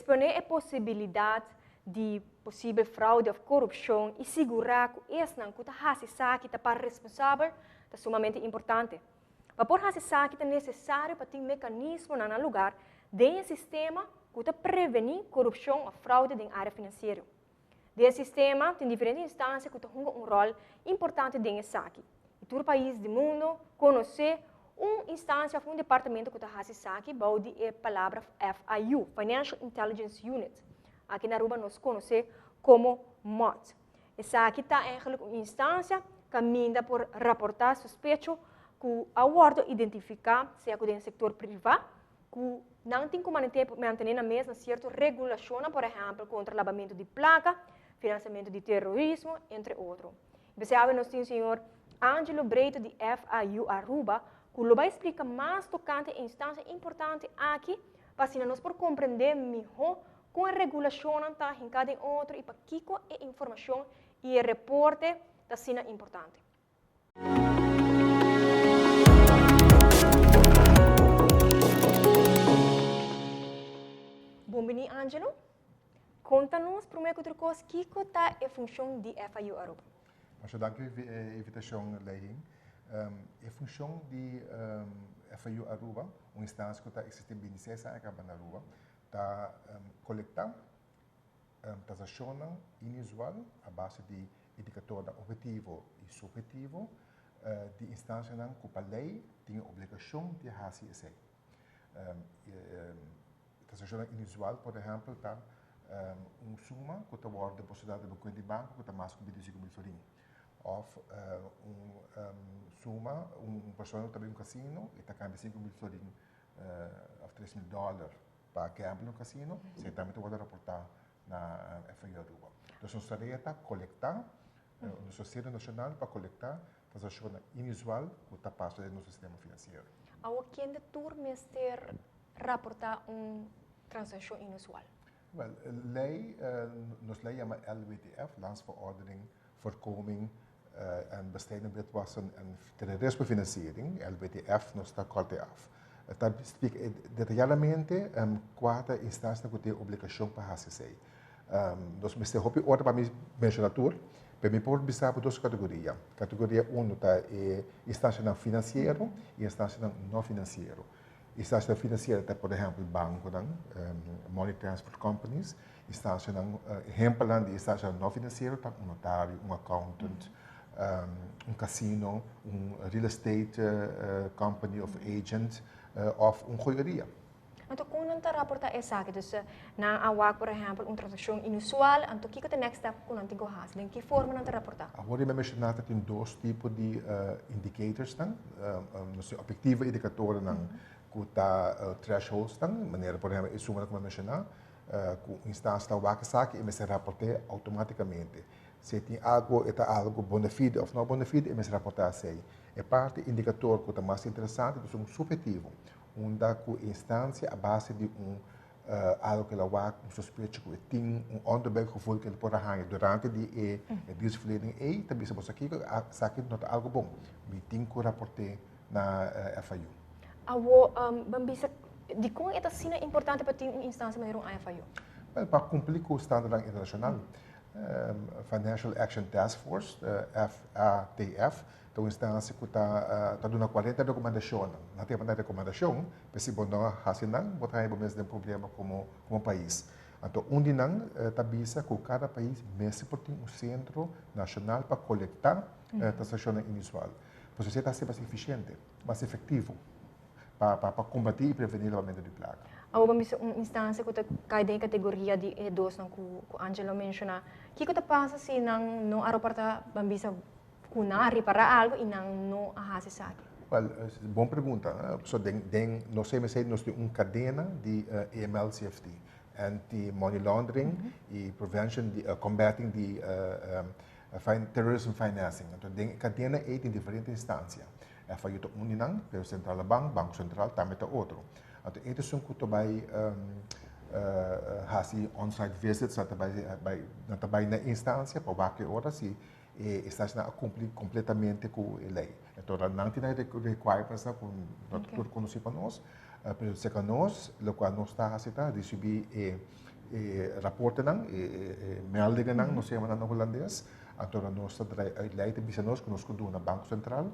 expõe a possibilidade de possível fraude ou corrupção e segurar que esse não que hasi saki para responsável é sumamente importante. Para por hasi saki é necessário para ter um mecanismo no lugar de sistema que prevenir corrupção ou fraude na área financeira. Desse sistema tem diferentes instâncias que jogam um rol importante nesse saki. E todo país do mundo conhece uma instância, um departamento que hasi saki, baudi a palavra FIU, Financial Intelligence Unit. Aqui na Aruba nós conhecemos como MOT. Essa aqui está uma instância que caminha por reportar suspeito que a bordo identificar se é do setor privado, que não tem como manter na mesma certa regulação, por exemplo, contra o lavamento de placa, financiamento de terrorismo, entre outros. Você sabe, nós temos o senhor Ângelo Breito de FIU Aruba, que vai explicar mais tocante a instância importante aqui, para que nós possamos compreender melhor com a regulação em cada outro e para que a informação e o reporte está sendo importante. Bom-vindo, Ângelo. Conta-nos, primeiro outra coisa, que está a função de FIU Aruba? Dank u voor de invitatie, leiding. A função de FIU Aruba, uma instância que existe em 16 anos na Aruba, está coletando transações inusual a base de indicadores objetivo e subjetivo de instâncias que a lei tem a obrigação de fazer isso. Transações inusual, por exemplo, está suma que está depositada no conta de banco que está mais de 25 mil florins. Ou suma, pessoa também um cassino e está ganhando 5 mil florins ou 3 mil dólares para gamble no cassino, você também pode reportar na FIU Aruba. Então, nós estamos coletar, no Sociedade Nacional para coletar transações inusual que está passando no sistema financeiro. Ao que é turma ter reportar transação inusual? Wel, nos lei chama LWTF, Landsverordening Voorkoming en Bestrijding Witwassen en Terrorismefinanciering, LWTF, nos está corte af. Está detalhadamente quatro instâncias que têm obrigação para fazer. Nós me estamos hoje para mencionar tudo, para me pôr pensar por duas categorias. Categoria 1 está instância financeira e instância não financeira. Instância financeira está, por exemplo, banco, money transfer companies. Instância, exemplo de instância não financeira está notário, accountant, cassino, real estate company of agent, ou joalheria. Então, quando não reporta essa aqui, então, na awak, por exemplo, transação inusual, então, o que é o next step que não tem que fazer? Em que forma não reportar? Agora, eu mencionar que tem dois tipos de indicators, objetivo indicador, que está thresholds, maneira, por exemplo, isso que eu mencionar, que instância da awak saque, e me se reporta automaticamente. Se tem algo, algo bona fide ou não bona fide, e me se reporta assim. É parte indicador que é mais interessante, é um subjetivo, onde a instância a base de algo que ela vai suspeito que tem onderbuik gevoel que ele pode ganhar durante die dienstverlening e também se você aqui sabe nota algo bom, me tem que reportar na FIU. Awo bambisa de como é assim importante para ter uma instância maior a FIU? Well, para cumprir com o standard internacional, Financial Action Task Force, FATF, então, instância que está dando 40 recomendações. Na tempo da recomendação, se você não assinar, você vai ter um problema como país. Então, onde não está vista que cada país mesmo tem um centro nacional para coletar transações inusual. Para você está ser mais eficiente, mais efetivo, para combater e prevenir o lavamento de placa. Há uma instância que cai em categoria de E2, que o Angelo mencionou. O que passa se não aeroporta bambisa reparar algo e não fazer isso aqui? Well, boa pergunta. Nós temos uma cadena de AML-CFT, anti-money laundering e prevention, combating the terrorism financing. Então, a cadena é em diferentes instâncias. Foi o Uninang, o Central Bank, Banco Central, também é outro. Então, isso são que vai fazer on-site visits na instância para qualquer hora se está a cumprir completamente com a lei. Então, não tem requirements que nós conhecemos para nós, mas se nós, o qual nós está a receber rapporten nang, meldingen nang, nós temos na holandês, então nós leiden bisa nós que nós do na Banco Central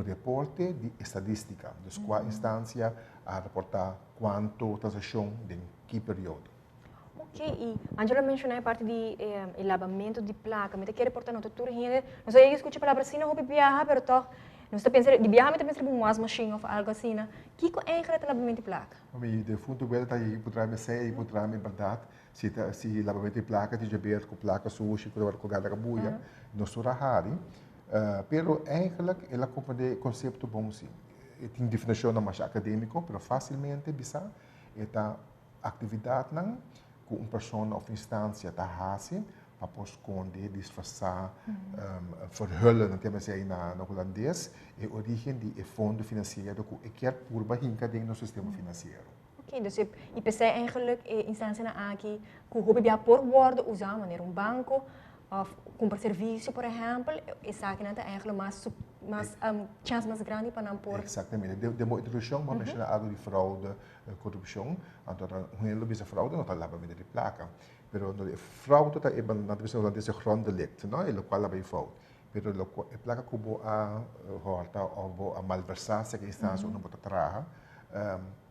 reporte de estatística, dus qual instância a reportar quanto transação em que período. Ok, e Angela mencionou a parte de lavamento de placa, mas quer reportar nota tudo ainda, não sei se escuta a palavra assim, não vou viajar, mas tô, não estou pensando de viajar, mas estou pensando em uma machine ou algo assim, que é o lavamento de placa? De fundo wel dat je moet me zeggen, je moet me verdade, se lavamento de placa, de gebeurt com placa sushi, com gada buia, não sou rahari, pero eigenlijk ela compra conceito bom sim. Tem definição mais acadêmico, pero facilmente bisa esta atividade não com uma pessoa ou instância tá hasi para esconder, disfarçar, verhullen, não temos aí na holandês, é a origem de fundo financeiro que quer purba hinka dentro do sistema financeiro. Ok, dus je pensei eigenlijk instantie na aqui, que o hobby por worden usar maneira banco of comprar serviço, por exemplo, essa aqui não é eigenlijk mais chance mais grande para não por. Exatamente. De uma introdução, vamos mencionar algo de fraude, corrupção. Então, um hele bisa fraude, não está lá para medir de placa. Pero fraude está eben na divisa holandesa gronddelict, no? E lo qual labai fout. Pero lo placa kubo a horta ou a malversação que está no bota traga,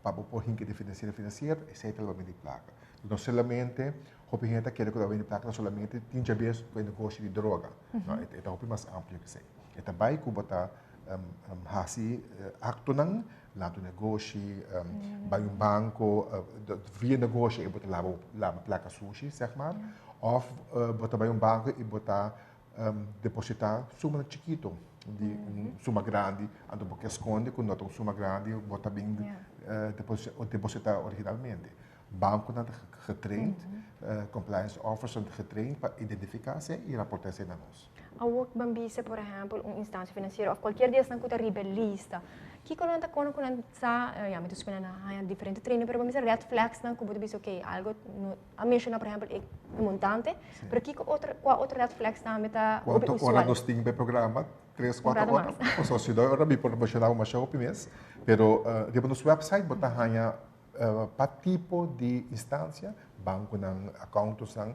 para por hinke de financeiro, esse é o labai de placa. Não somente hopi gente quer que o labai de placa solamente tinha vez com o negócio de droga, no? É hopi mais amplo que sei. E também kubo tá hasi acto nang lato negócio, vai banco, via negócio e botar lá placa sushi, zeg maar, of botar vai banco e botar depositar suma chiquito, de suma grande, ando porque esconde quando nota suma grande, botar bem depositar originalmente. Banco não getraind, compliance officer getraind para identificar-se e reportar-se a nós. A work bambisa, por exemplo, uma instância financeira, ou qualquer dia não custa rebelista. Que quando está quando sa, me tu spena na diferente treino, pero bambisa red flags não como tu diz, ok, algo a mencionar, por exemplo, é montante, pero que qual outro red flags também está quanto hora nós temos bem programa 3-4 horas, ou só se 2 horas bem promocionar uma show mês, pero depois no website botar hanya para tipo de instância, banco não, accountos não,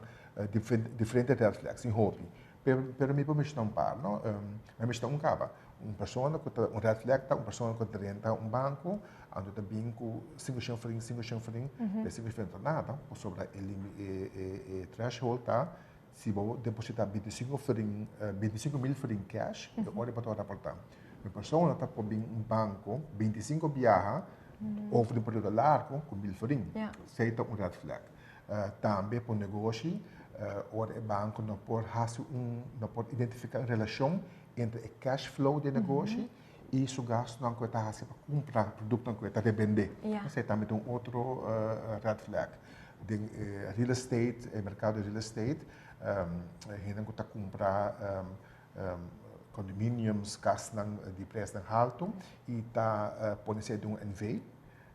diferente red flags em hobby. Pero me permite um par, não? Me permite cava. Uma pessoa que red flag uma pessoa que renta banco, ando também com 5 chanfring, 5 chanfring, de 5 chanfring nada, por sobre ele threshold tá, se vou depositar 25 mil fring cash, eu olho para reportar. Uma pessoa está por banco, 25 viaja, over um período largo, com 1000 fring, seita red flag. Também por negócio, o banco não pode identificar a relação entre o cash flow do negócio e o gasto não pode para comprar produto não pode revender. Isso é também outro red flag. De real estate, mercado de real estate, a gente não pode comprar condominiums, casas de preço alto e está pode ser um NV.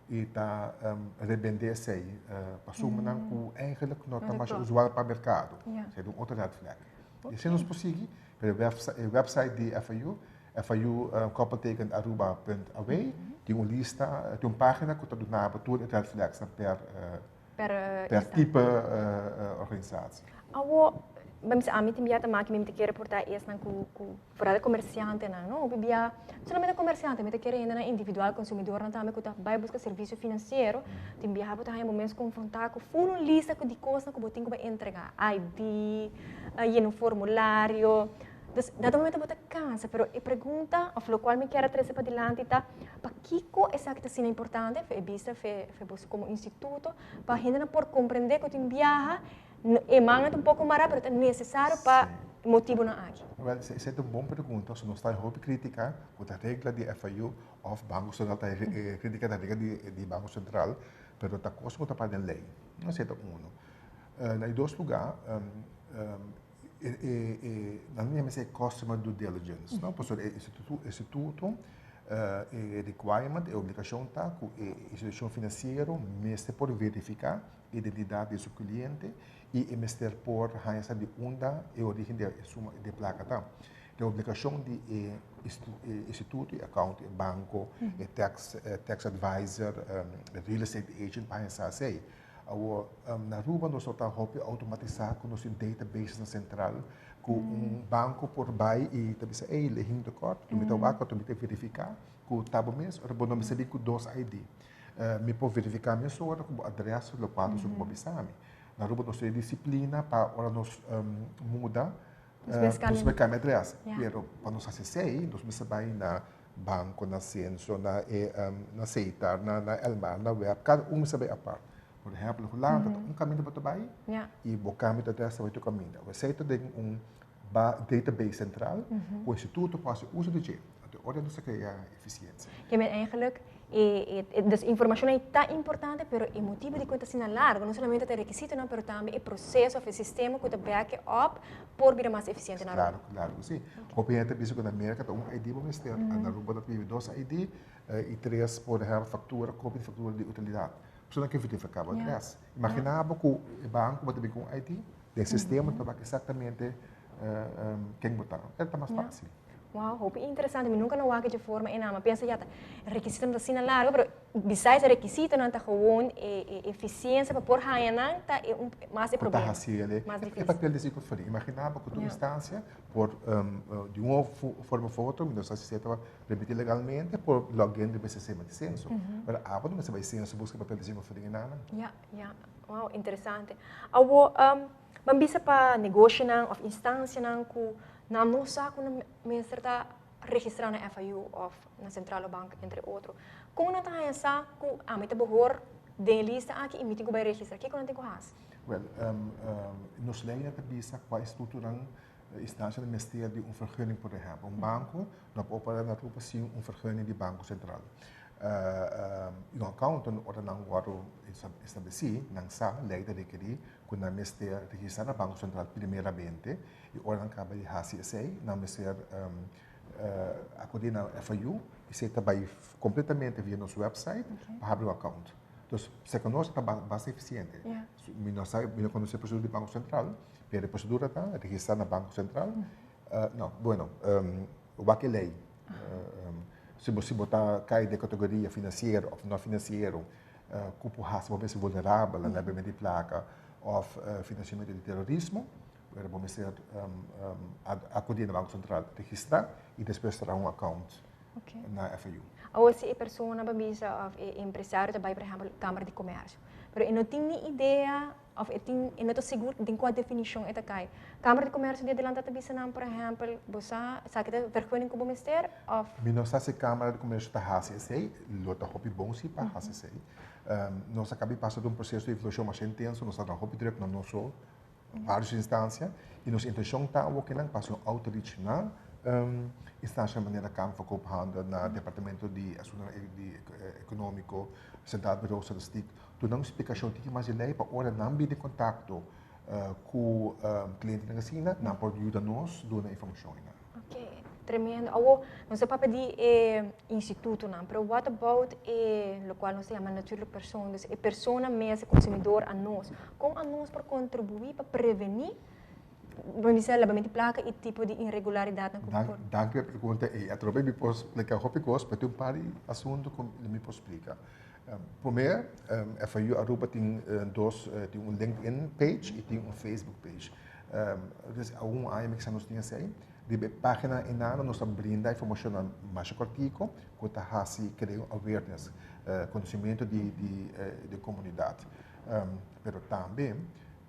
E está revender-se aí, passou que eigenlijk não está mais usual para o mercado. Isso é um outro red flag. Isso não é possível, pelo website de FIU koppelteken aruba.away, tem uma lista, tem uma página que está dando tudo red flags per tipo organização. Vamos a mim também tá máquina me quer reportar isso na com fora comerciante não bibia somente comerciante me quer ainda na individual consumidor não também que tá vai buscar serviço financeiro tem viajar para em momentos confrontar com full lista de coisas que botinho vai entregar ID aí no formulário dado momento bota cansa pero e pergunta of lo qual me quer trazer para adiante tá para Kiko exato assim importante foi vista foi como instituto para ainda por compreender que tem viaja é mais um pouco mais rápido, é necessário para motivo na aqui. Well, essa é uma boa pergunta. Se nós estamos a criticar a regra de FIU ou Banco Central, crítica da regra de Banco Central, mas a coisa não está para a lei. Não é um. Em dois lugares, na minha mesa é customer due diligence. Não, por instituto requirement, é obrigação tá, que a instituição financeira mestre por verificar a identidade do seu cliente e mestre por reconhecer de onde é a origem de placa tá. A obrigação de instituto, account, banco, tax advisor, real estate agent para reconhecer. Na Aruba nós está hopi automatizar com nosso database na central com banco por bai e também se ei lehing de cor, tu me tawaca, tu me verificar com o tabo mês, ora bom me saber com dois ID. Me pode verificar minha sua com adresse do qual nós vamos bisami. Na Aruba nós temos disciplina para ora nós muda nós becamos adresse. Pero para nós acessar, nós me saber na banco, na censo, na Seitar, na Elmar, na web, cada me saber a parte. Por exemplo, lá caminho para o Bahia e o caminho da terra vai ter caminho. Você tem database central, o instituto pode usar do jeito. Ora não se cria eficiência. Que é eigenlijk a informação é tão importante, mas o motivo de conta assinalar, não somente o requisito, não, mas também o processo, o sistema que back up por vir mais eficiente na Claro, claro, sim. Compreende isso que na América tem ID para ministério, na Aruba tem dois ID e três por exemplo fatura, cópia de fatura de utilidade. Pessoa que verificava o adresse. Imaginava que o banco vai ter com ID, o sistema para exatamente quem botar. É mais fácil. Uau, hope interessante. Eu nunca não hago de forma enama. Pensa já, requisito não assina largo, mas besides requisito não está gewoon eficiência para pôr raia não tá mais é problema. Mais difícil. É papel de conferir. Imaginava que tua instância por de uma forma foto, mas não se estava permitir legalmente por login de sistema de censo. Mas agora não se vai censo busca papel de conferir enama. Ja. Uau, interessante. Awo mambisa pa negócio não, ou instância não que na nossa quando me está registrando na FIU ou na Central Bank entre outros. Como não está essa que a meta bohor de lista aqui e meeting vai registrar que quando tem cohas? Well, nos leia também qual estruturan instância do Ministério de vergunning, por exemplo. Banco não pode operar na Rupa sem vergunning de Banco Central. Um account ora não guardo estabeleci não sa lei de requerir que na Ministério registrar na Banco Central primeiramente e ora não cabe de HCSA na Ministério acudir na FIU e se trabalha completamente via nosso website para abrir um account. Então, se conosco está bastante eficiente. Nós conhecemos a procedura do Banco Central, a procedura está registrar na Banco Central. Não, bueno, o que lei se você botar cai de categoria financeiro ou não financeiro, cupo raça uma vez vulnerável, levemente de placa, ou financiamento de terrorismo, era bom ser acudir no Banco Central, registrar e depois terá account na FIU. Ou se a pessoa na babisa ou empresário também, por exemplo, Câmara de Comércio, mas eu não tenho ideia ou eu não estou seguro de qual definição é cai. Câmara de Comércio de adelante também não, por exemplo, você sabe que vergonha como ministério ou nós se Câmara de Comércio está HCSA, lota hopi bom se para HCSA. Nós acabamos passando um processo de evolução mais intenso, nós estamos hopi direto no nosso várias instâncias e nossa intenção está o que não passa outreach na instância de maneira campo ocupando no departamento de assuntos econômico, central bureau statistic, tu não explicação de que mais lei para hora não de contato com o cliente na cena, não pode ajudar nós dando informação. Ok, tremendo. Ou não se pode pedir instituto não, mas what about o qual nós chamamos natuurlijk persoon, dus a persona mesmo consumidor a nós, como a nós para contribuir para prevenir vamos dizer, labamento de placa e tipo de irregularidade na corpo. Danke pela pergunta. Eu também me posso explicar rápido, mas tem um par de assuntos que me posso explicar. Primeiro, a FIU Aruba tem tem um LinkedIn page e tem um Facebook page. Há ano que nós temos aí, de página enana nós estamos brindando informação mais cortico, que está assim criando awareness, conhecimento de comunidade. Mas também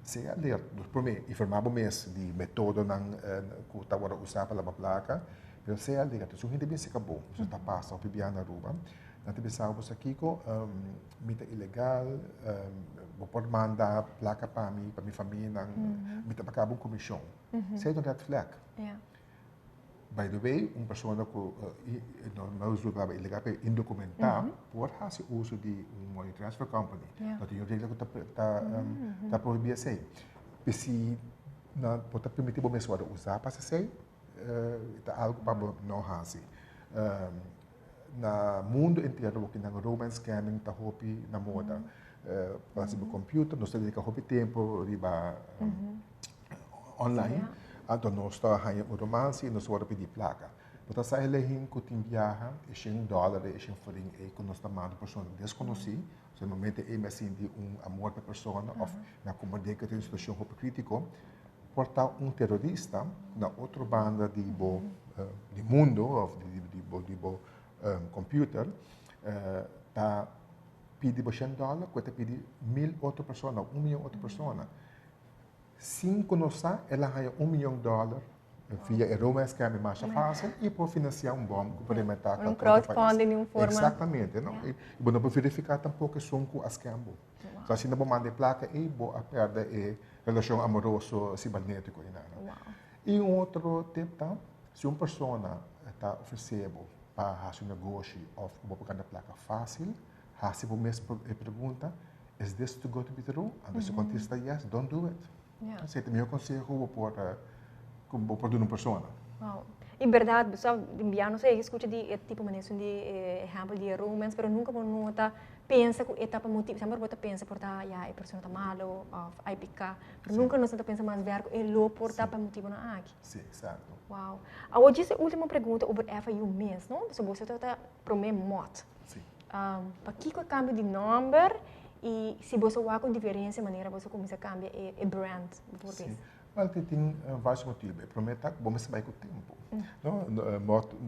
se alerta, primeiro informava mês de método que está agora usar para a placa, mas se alerta, se o gente bem se acabou, se está passando para Bibiana Aruba, na televisão você aqui com mita ilegal, vou pode mandar placa para minha família, mita para cabo comissão, se é um red flag. By the way, uma pessoa que não usa ilegal para indocumentar, pode fazer uso de money transfer company. Então, tem regra que está proibida assim. Se não pode permitir a pessoa usar para ser, é algo para não fazer. No mundo inteiro, o que na romance scamming está hopi na moda. Para o computer, nós temos que hopi tempo riba online. Então, nós estamos em romance e nós vamos pedir placa. Mutta sa elehin ko ting viaja, ising dólar, ising foring com nós chamamos pessoa desconhecida, so normalmente é assim de amor para pessoa, ou na comunidade que tem situação crítica, portar terrorista na outra banda de mundo, ou de computer, tá pedir $100, que pedir 1.000 outras pessoas, 1 milhão outras pessoas. Sem conhecer, ela ganha $1 milhão via Roma scam mais fácil e por financiar bom complementar com crowdfunding de forma exatamente, não? E não pode verificar tampouco som com as scam. So assim não manda placa e a perda relação amoroso cibernético e outro tipo se uma pessoa está oferecendo para fazer um negócio ou para placa fácil, se você mesmo pergunta, is this too good to be true? And se contesta yes, don't do it. Esse é o meu conselho por uma pessoa. Wow. Em verdade, pessoal, não sei, escuta de tipo maneira de exemplo de romance, mas nunca vou pensa que etapa motivo, sempre vou pensa por tá, a pessoa está malo, ou ai picar, mas nunca nós pensa mais vergo é lo por tá para motivo na aqui. Sim, exato. Wow. Agora diz a última pergunta sobre FIU mesmo, não? Se você está para mim morto. Sim. Para que o cambio de número e se você vai com diferença maneira você começa a cambiar é brand por vez. Well, tem vários motivos. Primeiro, vamos saber com o tempo.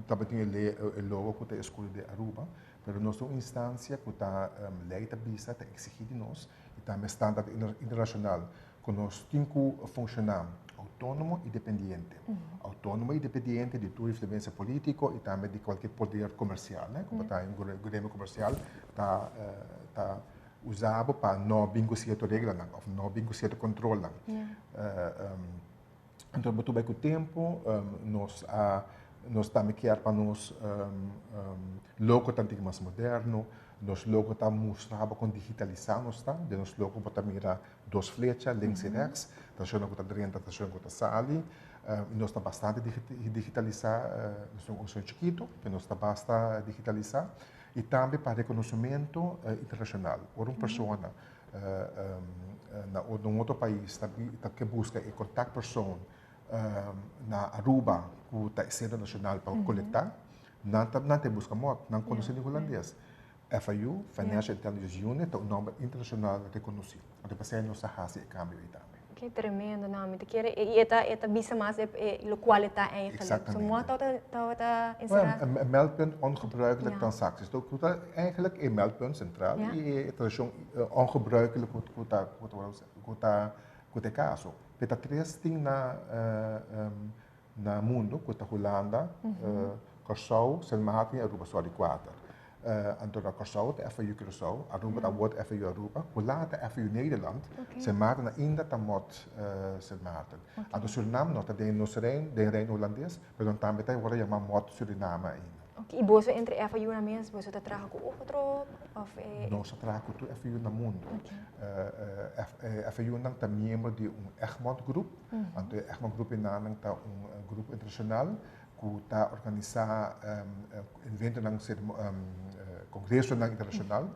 Também tem o logo que está escolhido de Aruba, mas nós temos uma instância que está lei da visa, está exigido de nós, e também standard internacional, que nós temos que funcionar autônomo e dependente. Autônomo e dependente de tua influência política e também de qualquer poder comercial, né? Como está em governo comercial, está usado para não bingo certo regra, ou não bingo certo controle. Então, muito bem com o tempo, nós também queremos para nós logo tanto mais moderno, nós logo estamos mostrando com digitalizar nós de nós logo para mirar duas flechas, links e rechts, tá achando que está dentro, tá achando que está sali, nós está bastante digitalizar, nós somos chiquito, mas nós está bastante digitalizar. E também para reconhecimento internacional. Uma pessoa em outro país que busca e contato pessoa na Aruba, que está sendo nacional para coletar, não tem busca muito, não conhece o holandês. FIU, Financial Intelligence Unit, é um nome internacional reconhecido. Então, para nós fazer esse cambio também. Que tremendo nome. E esta bisa mais a qualidade eigenlijk. Zo moet dat een meldpunt ongebruikelijke transacties. Dus eigenlijk een meldpunt centraal. E het ongebruikelijk het caso. Peta três tem na mundo, que Holanda, Curaçao, Sint Maarten e Aruba, só de quatro. Andorra Curaçao, de FIU Curaçao, Aruba dat wordt FIU Aruba, Holanda FIU Nederland, Sint Maarten na Inda dat moet Sint Maarten. En de Suriname nog dat de Rijn Hollandees, maar dan também tem agora chamar mod Suriname ainda. E você entre FIU na mesa, você está trabalhando com outro? Nós trabalhamos com o FIU no mundo. FIU é membro de Egmont Group, and o Egmont Group é grupo internacional que está organizando eventos congresso internacional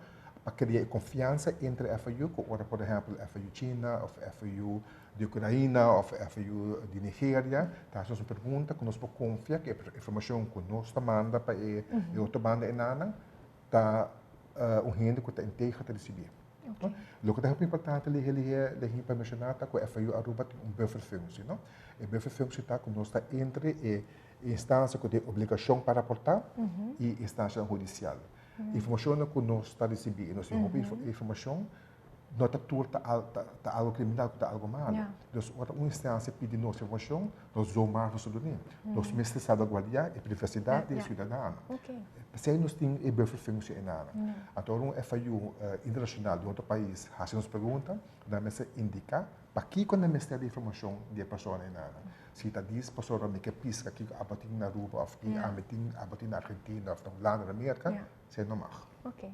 para criar confiança entre FIU, como por exemplo FIU China, ou FIU de Ucrânia, ou FIU de Nigéria. Então, essa é uma pergunta que nós podemos confiar que a informação que nós manda para a outra banda enana está gente que está inteira a receber. O que é muito importante é para mencionar que o FIU Aruba tem buffer function. A buffer function está que nós está entre a instância que tem obrigação para aportar e a instância judicial. A informação que nós está recebendo, nós temos informação, não está torta algo criminal, está algo malo. Então, uma instância pede nossa informação, nós vamos resolver. Nós mesmos salvaguardar a privacidade do cidadão. Se nós temos a buffer function em nada. Então, FIU internacional de outro país, se nos pergunta, nós indica para que quando nós temos a informação da pessoa em nada. Se está diz pessoa que pisca aqui abating na Aruba, ou que abating na Argentina, ou na Holanda, na América, se não mag.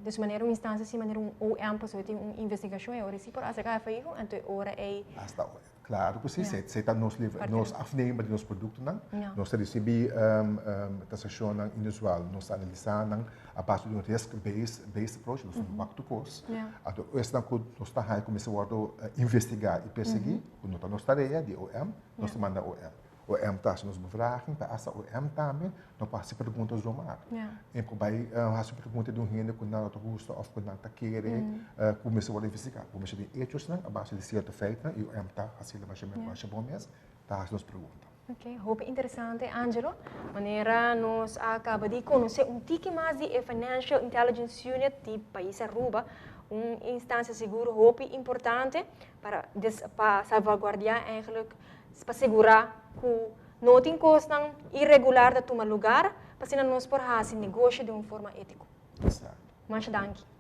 Dus wanneer een instantie, se wanneer een OM pessoa tem uma investigação, é hora se por essa cá foi então hora é. Claro que sim, se está nos afnemen de nos produtos, nós recebemos taxação inusual, nós analisamos a base de risk-based approach, nós back to course. Então, esta que nós está começando a investigar e perseguir, quando nós tarefa de OM, nós manda OM. o MTA nos bevraging, para essa o MTA me, não passa perguntas do mar. E por aí, as perguntas do rende com nada do custo ou com nada querer, começa a verificar, começa a ver hechos não, a base de certo feito, e o MTA assim mais bom mês, tá nos pergunta. Ok, hope interessante, Angelo. Maneira nos acaba de conhecer tique mais de Financial Intelligence Unit de país Aruba, instância segura, hope importante para salvaguardar eigenlijk, para segurar que não tem coisa irregular de tomar lugar, para que nós possamos negócio de uma forma ética. Exato. Muito obrigado.